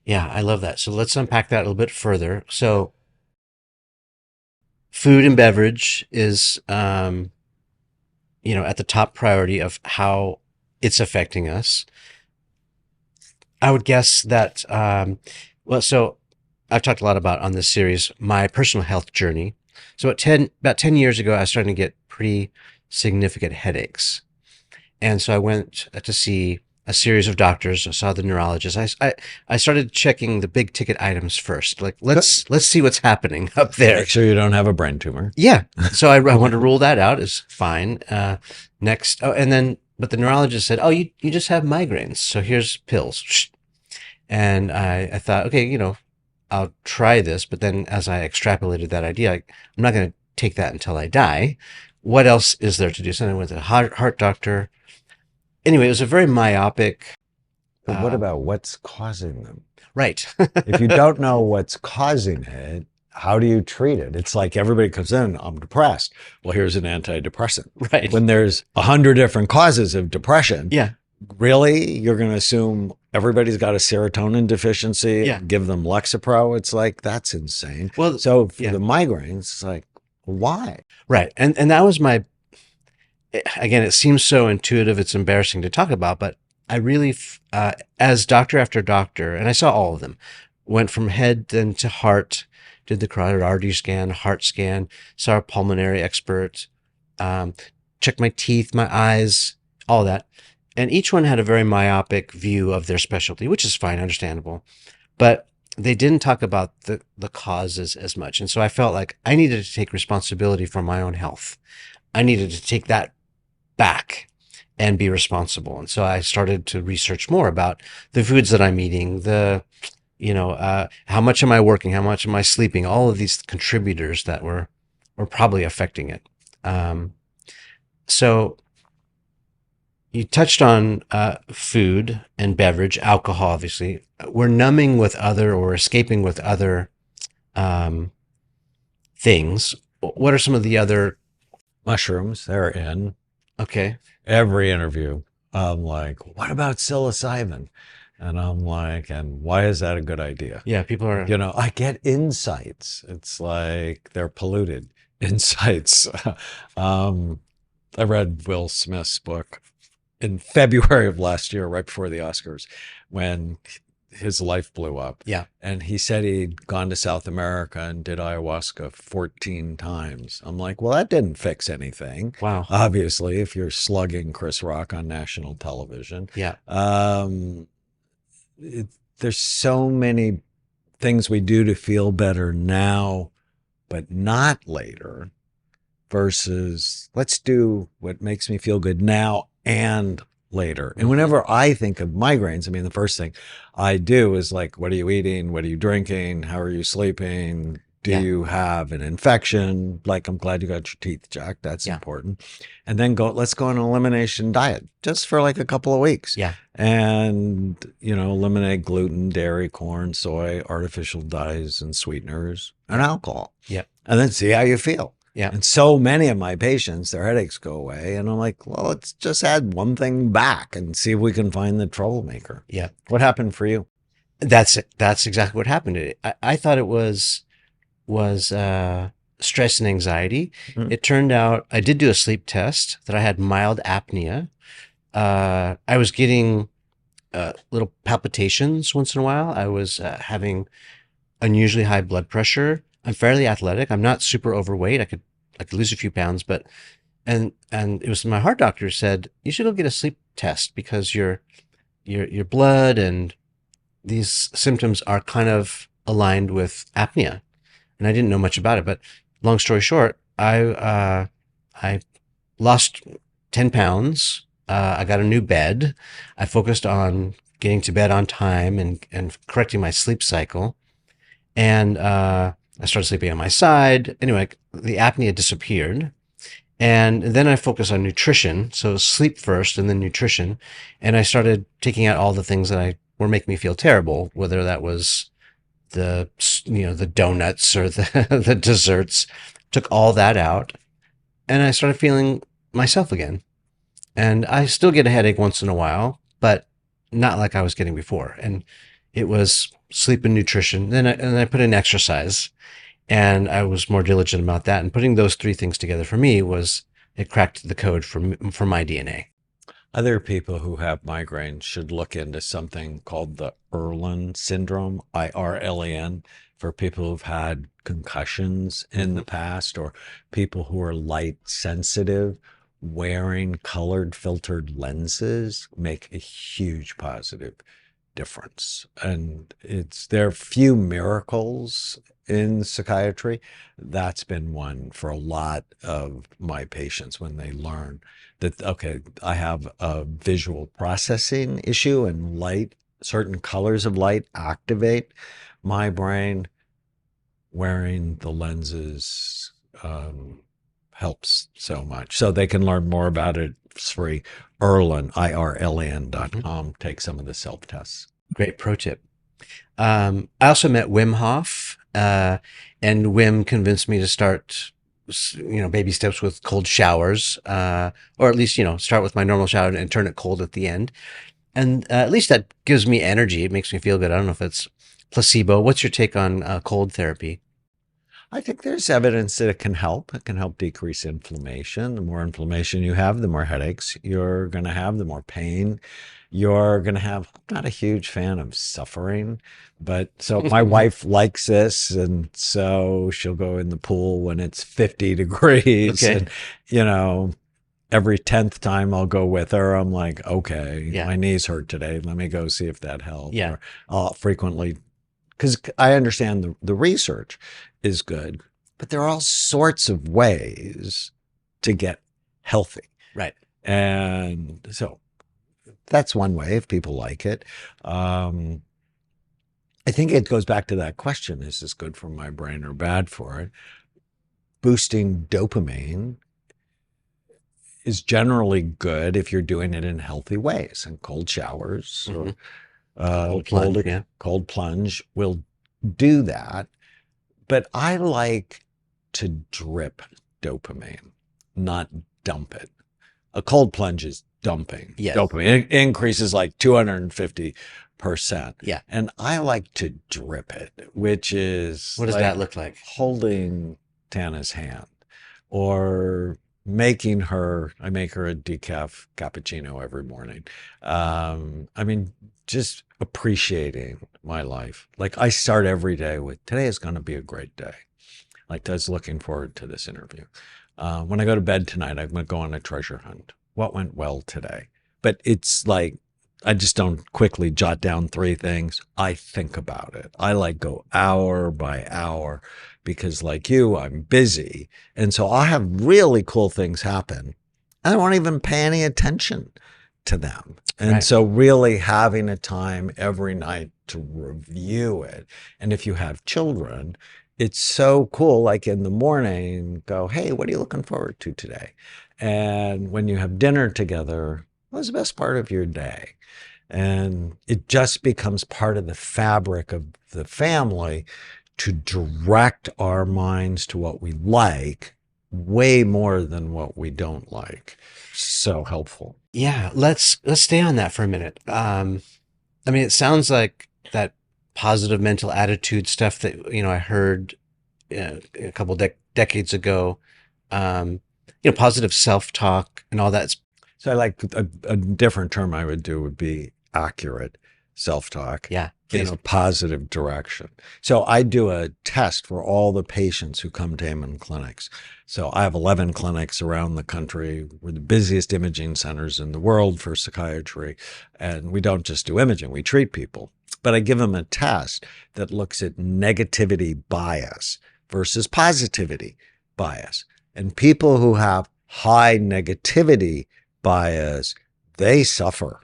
Yeah, I love that. So let's unpack that a little bit further. So food and beverage is, at the top priority of how it's affecting us. I would guess that, so I've talked a lot about on this series my personal health journey. So about 10 years ago, I was starting to get pretty significant headaches. And so I went to see a series of doctors. I saw the neurologist. I started checking the big ticket items first. Like, let's see what's happening up there. Make sure you don't have a brain tumor. Yeah. So I want to rule that out is fine. Next. Oh, but the neurologist said, oh, you just have migraines. So here's pills. And I thought, okay, I'll try this. But then as I extrapolated that idea, I'm not going to take that until I die. What else is there to do? So I went to a heart doctor. Anyway, it was a very myopic. But what about what's causing them? Right. If you don't know what's causing it, how do you treat it? It's like everybody comes in, I'm depressed. Well, here's an antidepressant. Right. When there's 100 different causes of depression, Yeah. really? You're going to assume everybody's got a serotonin deficiency, Yeah. give them Lexapro? It's like, that's insane. Well, so for yeah. the migraines, it's like, why? Right. And that was again, it seems so intuitive, it's embarrassing to talk about, but I really, as doctor after doctor, and I saw all of them, went from head then to heart, did the carotid artery scan, heart scan, saw a pulmonary expert, checked my teeth, my eyes, all that. And each one had a very myopic view of their specialty, which is fine, understandable. But they didn't talk about the causes as much. And so I felt like I needed to take responsibility for my own health. I needed to take that back and be responsible. And so I started to research more about the foods that I'm eating, how much am I working? How much am I sleeping? All of these contributors that were probably affecting it. So you touched on food and beverage, alcohol, obviously. We're numbing with other or escaping with other things. What are some of the other? Mushrooms, they're in. Okay. Every interview, I'm like, what about psilocybin? And I'm like, and why is that a good idea? Yeah, people are. I get insights. It's like they're polluted insights. I read Will Smith's book in February of last year, right before the Oscars, when his life blew up. Yeah. And he said he'd gone to South America and did ayahuasca 14 times. I'm like, well, that didn't fix anything. Wow. Obviously, if you're slugging Chris Rock on national television. Yeah. There's so many things we do to feel better now, but not later, versus let's do what makes me feel good now and later. And whenever I think of migraines, I mean, the first thing I do is like, what are you eating? What are you drinking? How are you sleeping? Do you have an infection? Like, I'm glad you got your teeth checked. That's important. And then let's go on an elimination diet just for like a couple of weeks. Yeah. And, eliminate gluten, dairy, corn, soy, artificial dyes and sweeteners and alcohol. Yeah. And then see how you feel. Yeah. And so many of my patients, their headaches go away. And I'm like, well, let's just add one thing back and see if we can find the troublemaker. Yeah. What happened for you? That's exactly what happened. I thought it was stress and anxiety. Mm. It turned out I did do a sleep test that I had mild apnea. I was getting little palpitations once in a while. I was having unusually high blood pressure. I'm fairly athletic. I'm not super overweight. I could lose a few pounds, but and it was my heart doctor said you should go get a sleep test because your blood and these symptoms are kind of aligned with apnea. And I didn't know much about it, but long story short, I lost 10 pounds. I got a new bed. I focused on getting to bed on time and correcting my sleep cycle. And I started sleeping on my side. Anyway, the apnea disappeared. And then I focused on nutrition. So sleep first and then nutrition. And I started taking out all the things that were making me feel terrible, whether that was the donuts or the desserts. Took all that out. And I started feeling myself again. And I still get a headache once in a while, but not like I was getting before. And it was sleep and nutrition. Then I put in exercise, and I was more diligent about that. And putting those three things together for me was it cracked the code for my DNA. Other people who have migraines should look into something called the Irlen syndrome, IRLEN, for people who've had concussions in the past or people who are light sensitive. Wearing colored filtered lenses make a huge positive difference. And there are few miracles in psychiatry. That's been one for a lot of my patients when they learn that, okay, I have a visual processing issue and certain colors of light activate my brain. Wearing the lenses helps so much. So they can learn more about it. It's free. Irlen, IRLN.com. Take some of the self-tests. Great pro tip. I also met Wim Hof, and Wim convinced me to start, baby steps with cold showers, or at least, start with my normal shower and turn it cold at the end. And at least that gives me energy. It makes me feel good. I don't know if it's placebo. What's your take on cold therapy? I think there's evidence that it can help. It can help decrease inflammation. The more inflammation you have, the more headaches you're going to have, the more pain you're going to have. I'm not a huge fan of suffering, but so my wife likes this. And so she'll go in the pool when it's 50 degrees. Okay. And, every 10th time I'll go with her, I'm like, okay, Yeah. my knees hurt today. Let me go see if that helps. Yeah. Or I'll frequently, because I understand the research is good, but there are all sorts of ways to get healthy. Right. And so that's one way if people like it. I think it goes back to that question, is this good for my brain or bad for it? Boosting dopamine is generally good if you're doing it in healthy ways, and cold showers or cold plunge will do that. But I like to drip dopamine, not dump it. A cold plunge is dumping dopamine. It increases like 250%. Yeah. And I like to drip it, which is what does that look like? Holding Tana's hand or I make her a decaf cappuccino every morning. Just appreciating my life. Like I start every day with, today is going to be a great day. Like I was looking forward to this interview. When I go to bed tonight, I'm going to go on a treasure hunt. What went well today? But it's like, I just don't quickly jot down 3 things. I think about it. I go hour by hour because like you, I'm busy. And so I'll have really cool things happen. I won't even pay any attention to them. And so really having a time every night to review it. And if you have children, it's so cool. Like in the morning, go, hey, what are you looking forward to today? And when you have dinner together, what was the best part of your day? And it just becomes part of the fabric of the family to direct our minds to what we like way more than what we don't like. So helpful. Yeah, let's stay on that for a minute. It sounds like that positive mental attitude stuff that I heard a couple decades ago. Positive self-talk and all that. So I like a different term I would do would be accurate self-talk. Yeah. In a positive direction. So I do a test for all the patients who come to Amen Clinics. So I have 11 clinics around the country. We're the busiest imaging centers in the world for psychiatry. And we don't just do imaging, we treat people. But I give them a test that looks at negativity bias versus positivity bias. And people who have high negativity bias, they suffer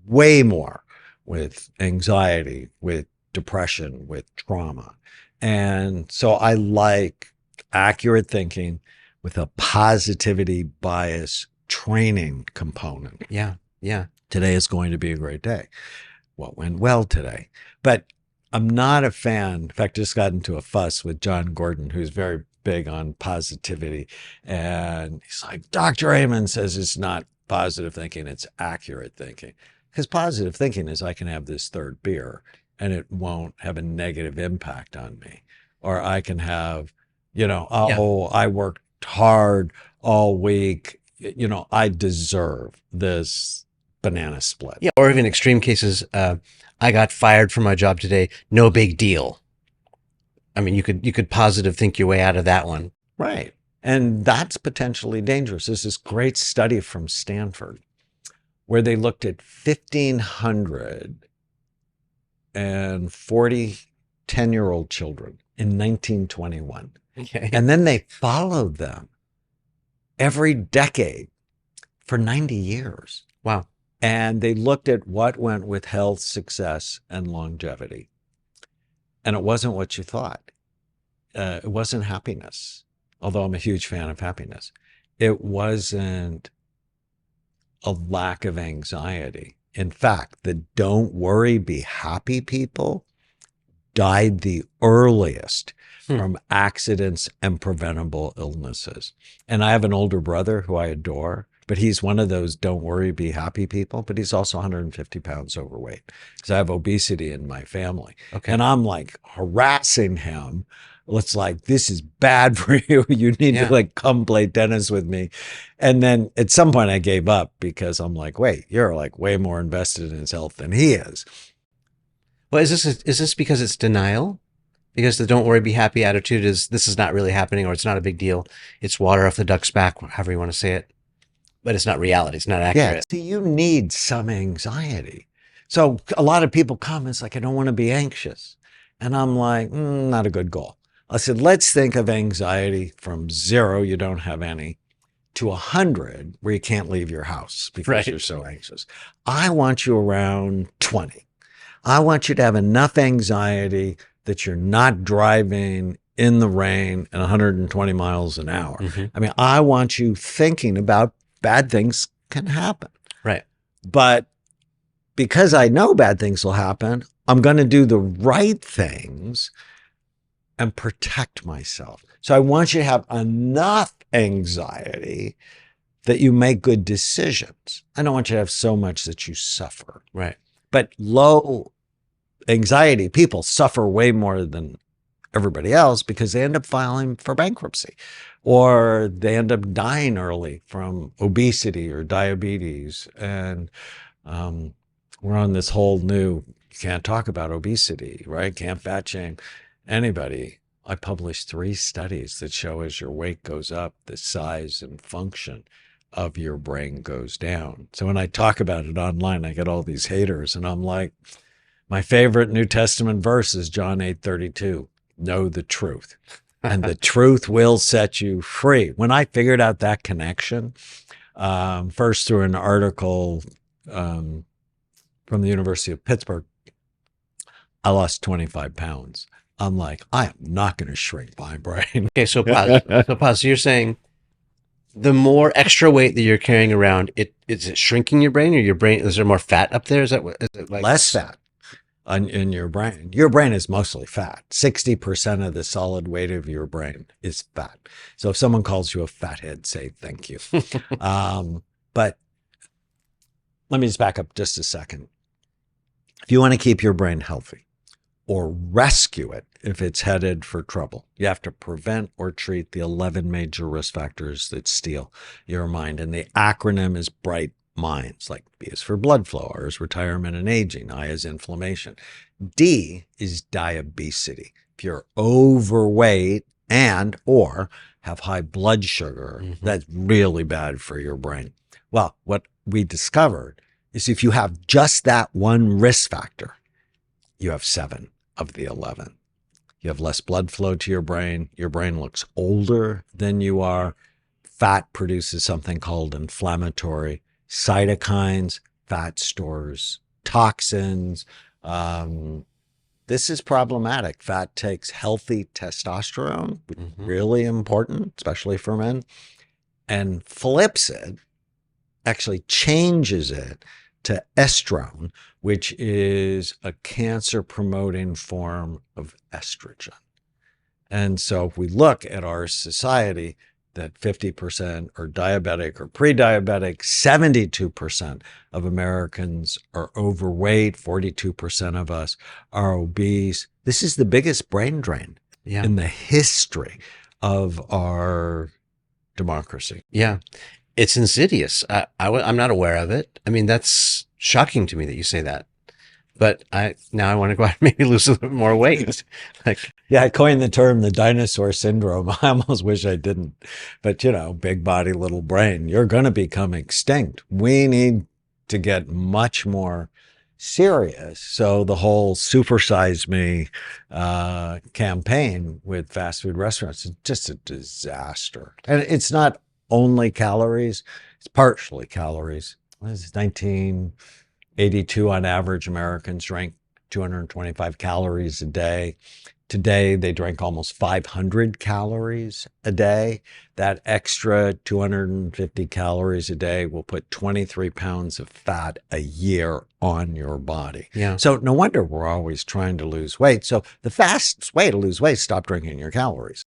way more with anxiety, with depression, with trauma. And so I like accurate thinking with a positivity bias training component. Yeah. Yeah. Today is going to be a great day. What went well today? But I'm not a fan. In fact, I just got into a fuss with John Gordon, who's very big on positivity. And he's like, Dr. Amen says it's not positive thinking, it's accurate thinking. Because positive thinking is I can have this third beer and it won't have a negative impact on me. Or I can have, Yeah. oh, I worked hard all week. I deserve this banana split. Yeah. Or even extreme cases, I got fired from my job today. No big deal. I mean, you could positive think your way out of that one. Right. And that's potentially dangerous. There's this great study from Stanford where they looked at 1,500 and 40 10-year-old children in 1921. Okay. And then they followed them every decade for 90 years. Wow. And they looked at what went with health, success, and longevity. And it wasn't what you thought. It wasn't happiness, although I'm a huge fan of happiness. It wasn't a lack of anxiety. In fact, the don't worry, be happy people died the earliest from accidents and preventable illnesses. And I have an older brother who I adore, but he's one of those don't worry, be happy people, but he's also 150 pounds overweight because I have obesity in my family. Okay. And I'm like harassing him. It's like, this is bad for you. You need to like come play tennis with me. And then at some point I gave up because I'm like, wait, you're like way more invested in his health than he is. Well, is this because it's denial? Because the don't worry, be happy attitude is this is not really happening or it's not a big deal. It's water off the duck's back, however you want to say it. But it's not reality. It's not accurate. Yeah. So you need some anxiety. So a lot of people come, it's like, I don't want to be anxious. And I'm like, not a good goal. I said, let's think of anxiety from 0, you don't have any, to 100, where you can't leave your house because you're so anxious. I want you around 20. I want you to have enough anxiety that you're not driving in the rain at 120 miles an hour. I mean, I want you thinking about bad things can happen. Right. But because I know bad things will happen, I'm going to do the right things and protect myself. So I want you to have enough anxiety that you make good decisions. I don't want you to have so much that you suffer. Right. But low anxiety people suffer way more than everybody else because they end up filing for bankruptcy or they end up dying early from obesity or diabetes. And we're on this whole new, you can't talk about obesity, right? Can't fat shame anybody. I published 3 studies that show as your weight goes up, the size and function of your brain goes down. So when I talk about it online, I get all these haters and I'm like, my favorite New Testament verse is John 8:32. Know the truth, and the truth will set you free. When I figured out that connection, first through an article from the University of Pittsburgh, I lost 25 pounds. I'm like, I am not going to shrink my brain. Okay, so pause. So you're saying the more extra weight that you're carrying around, is it shrinking your brain, or your brain, is there more fat up there? Is it like less fat in your brain? Your brain is mostly fat. 60% of the solid weight of your brain is fat. So if someone calls you a fathead, say thank you. But let me just back up just a second. If you want to keep your brain healthy or rescue it if it's headed for trouble, you have to prevent or treat the 11 major risk factors that steal your mind. And the acronym is BRIGHT minds. Like B is for blood flow, R is retirement and aging, I is inflammation. D is diabesity. If you're overweight and or have high blood sugar, that's really bad for your brain. Well, what we discovered is if you have just that one risk factor, you have 7 of the 11. You have less blood flow to your brain looks older than you are. Fat produces something called inflammatory cytokines, fat stores toxins. This is problematic. Fat takes healthy testosterone, which is really important, especially for men, and flips it, actually changes it to estrone, which is a cancer-promoting form of estrogen. And so if we look at our society, that 50% are diabetic or pre-diabetic, 72% of Americans are overweight, 42% of us are obese. This is the biggest brain drain Yeah. in the history of our democracy. Yeah. It's insidious. I'm not aware of it. I mean, that's shocking to me that you say that. But now I want to go out and maybe lose a little bit more weight. Yeah, I coined the term the dinosaur syndrome. I almost wish I didn't. But, big body, little brain. You're going to become extinct. We need to get much more serious. So the whole Supersize Me campaign with fast food restaurants is just a disaster. And it's not only calories, it's partially calories. This is 1982 on average, Americans drank 225 calories a day. Today, they drink almost 500 calories a day. That extra 250 calories a day will put 23 pounds of fat a year on your body. Yeah. So no wonder we're always trying to lose weight. So the fastest way to lose weight is stop drinking your calories.